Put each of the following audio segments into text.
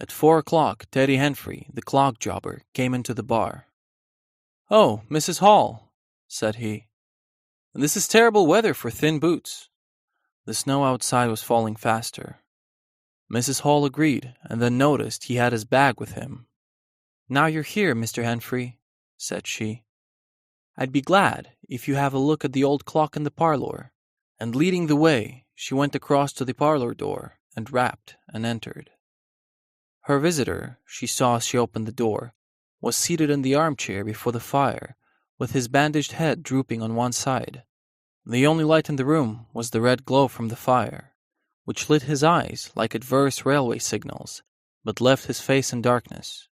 At 4 o'clock, Teddy Henfrey, the clock jobber, came into the bar. "Oh, Mrs. Hall," said he. "This is terrible weather for thin boots." The snow outside was falling faster. Mrs. Hall agreed, and then noticed he had his bag with him. "Now you're here, Mr. Henfrey," said she, "I'd be glad if you have a look at the old clock in the parlor." And leading the way, she went across to the parlor door and rapped and entered. Her visitor, she saw as she opened the door, was seated in the armchair before the fire, with his bandaged head drooping on one side. The only light in the room was the red glow from the fire, which lit his eyes like adverse railway signals, but left his face in darkness.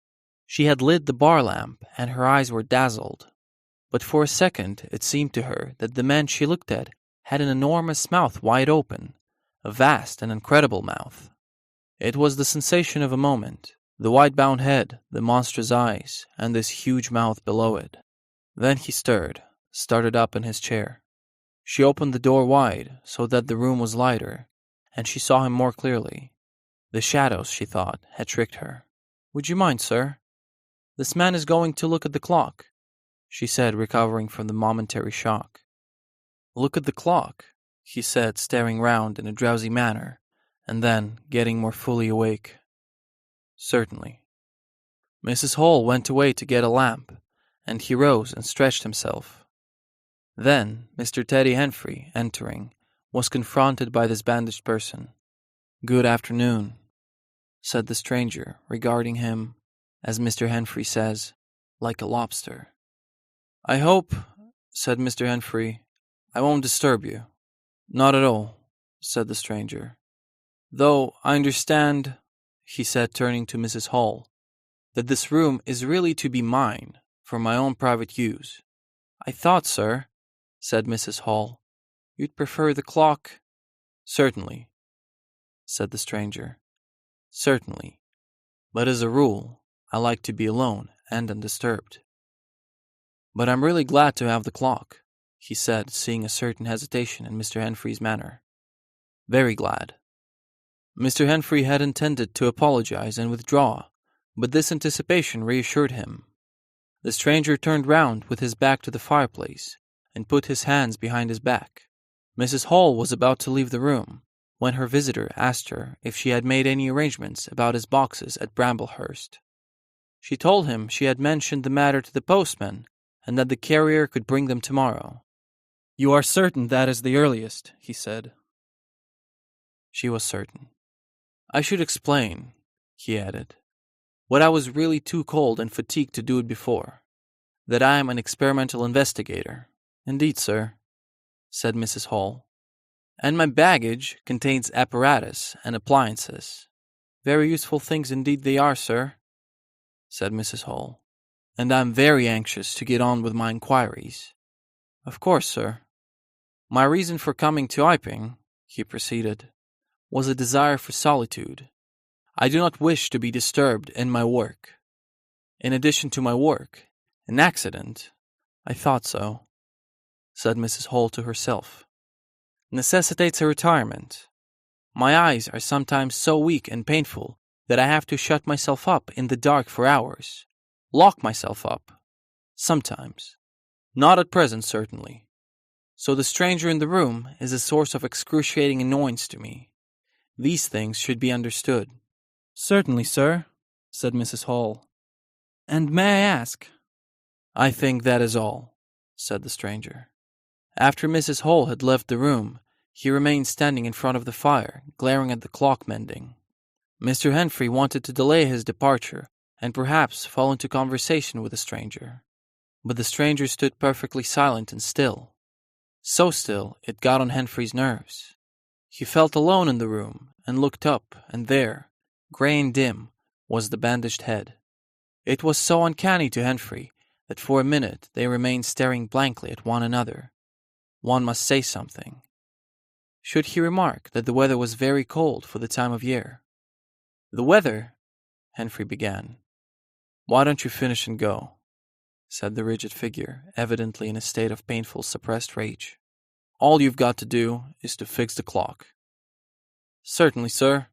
She had lit the bar lamp, and her eyes were dazzled. But for a second it seemed to her that the man she looked at had an enormous mouth wide open, a vast and incredible mouth. It was the sensation of a moment, the white-bound head, the monstrous eyes, and this huge mouth below it. Then he started up in his chair. She opened the door wide so that the room was lighter, and she saw him more clearly. The shadows, she thought, had tricked her. "Would you mind, sir? This man is going to look at the clock," she said, recovering from the momentary shock. "Look at the clock," he said, staring round in a drowsy manner, and then getting more fully awake. "Certainly." Mrs. Hall went away to get a lamp, and he rose and stretched himself. Then Mr. Teddy Henfrey, entering, was confronted by this bandaged person. "Good afternoon," said the stranger, regarding him, as Mr. Henfrey says, like a lobster. "I hope," said Mr. Henfrey, "I won't disturb you." "Not at all," said the stranger. "Though I understand," he said, turning to Mrs. Hall, "that this room is really to be mine, for my own private use." "I thought, sir," said Mrs. Hall, "you'd prefer the clock." "Certainly," said the stranger. "Certainly. But as a rule, I like to be alone and undisturbed." "But I'm really glad to have the clock," he said, seeing a certain hesitation in Mr. Henfrey's manner. "Very glad." Mr. Henfrey had intended to apologize and withdraw, but this anticipation reassured him. The stranger turned round with his back to the fireplace and put his hands behind his back. Mrs. Hall was about to leave the room when her visitor asked her if she had made any arrangements about his boxes at Bramblehurst. She told him she had mentioned the matter to the postman and that the carrier could bring them tomorrow. "You are certain that is the earliest," he said. She was certain. "I should explain," he added, "what I was really too cold and fatigued to do it before, that I am an experimental investigator." "Indeed, sir," said Mrs. Hall. "And my baggage contains apparatus and appliances." "Very useful things indeed they are, sir," said Mrs. Hall. "And I am very anxious to get on with my inquiries." "Of course, sir." "My reason for coming to Iping," he proceeded, "was a desire for solitude. I do not wish to be disturbed in my work. In addition to my work, an accident—" "I thought so," said Mrs. Hall to herself, "necessitates a retirement. My eyes are sometimes so weak and painful that I have to shut myself up in the dark for hours, lock myself up, sometimes. Not at present, certainly. So the stranger in the room is a source of excruciating annoyance to me. These things should be understood." "Certainly, sir," said Mrs. Hall. "And may I ask—" "I think that is all," said the stranger. After Mrs. Hall had left the room, he remained standing in front of the fire, glaring at the clock mending. Mr. Henfrey wanted to delay his departure and perhaps fall into conversation with the stranger. But the stranger stood perfectly silent and still. So still it got on Henfrey's nerves. He felt alone in the room and looked up, and there, grey and dim, was the bandaged head. It was so uncanny to Henfrey that for a minute they remained staring blankly at one another. One must say something. Should he remark that the weather was very cold for the time of year? "The weather," Henfrey began. "Why don't you finish and go?" said the rigid figure, evidently in a state of painful suppressed rage. "All you've got to do is to fix the clock." "Certainly, sir.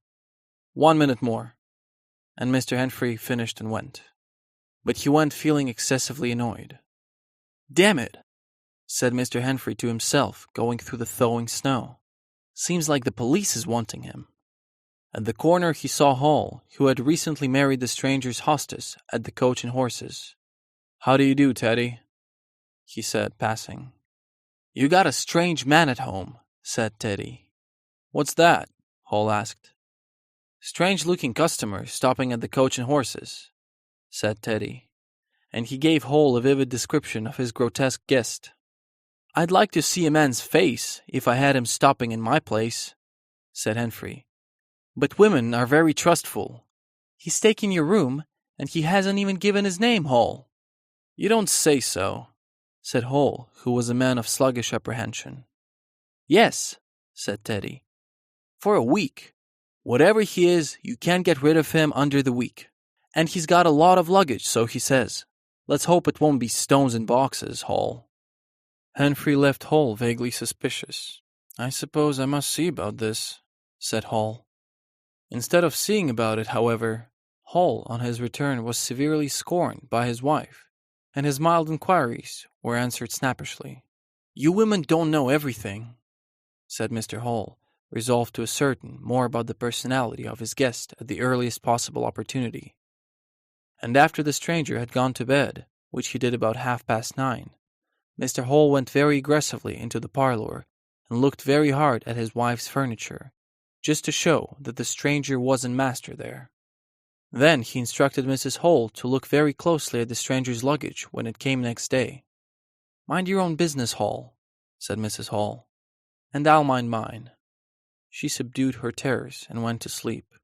1 minute more." and Mr. Henfrey finished and went. But he went feeling excessively annoyed. "Damn it," said Mr. Henfrey to himself, going through the thawing snow. "Seems like the police is wanting him." At the corner he saw Hall, who had recently married the stranger's hostess at the Coach and Horses. "How do you do, Teddy?" he said, passing. "You got a strange man at home," said Teddy. "What's that?" Hall asked. "Strange-looking customer stopping at the Coach and Horses," said Teddy, and he gave Hall a vivid description of his grotesque guest. "I'd like to see a man's face if I had him stopping in my place," said Henfrey. "But women are very trustful. He's taken your room, and he hasn't even given his name, Hall." "You don't say so," said Hall, who was a man of sluggish apprehension. "Yes," said Teddy. "For a week. Whatever he is, you can't get rid of him under the week. And he's got a lot of luggage, so he says. Let's hope it won't be stones and boxes, Hall." Henfrey left Hall vaguely suspicious. "I suppose I must see about this," said Hall. Instead of seeing about it, however, Hall, on his return, was severely scorned by his wife, and his mild inquiries were answered snappishly. "You women don't know everything," said Mr. Hall, resolved to ascertain more about the personality of his guest at the earliest possible opportunity. And after the stranger had gone to bed, which he did about 9:30, Mr. Hall went very aggressively into the parlor and looked very hard at his wife's furniture, just to show that the stranger wasn't master there. Then he instructed Mrs. Hall to look very closely at the stranger's luggage when it came next day. "Mind your own business, Hall," said Mrs. Hall, "and I'll mind mine." She subdued her terrors and went to sleep.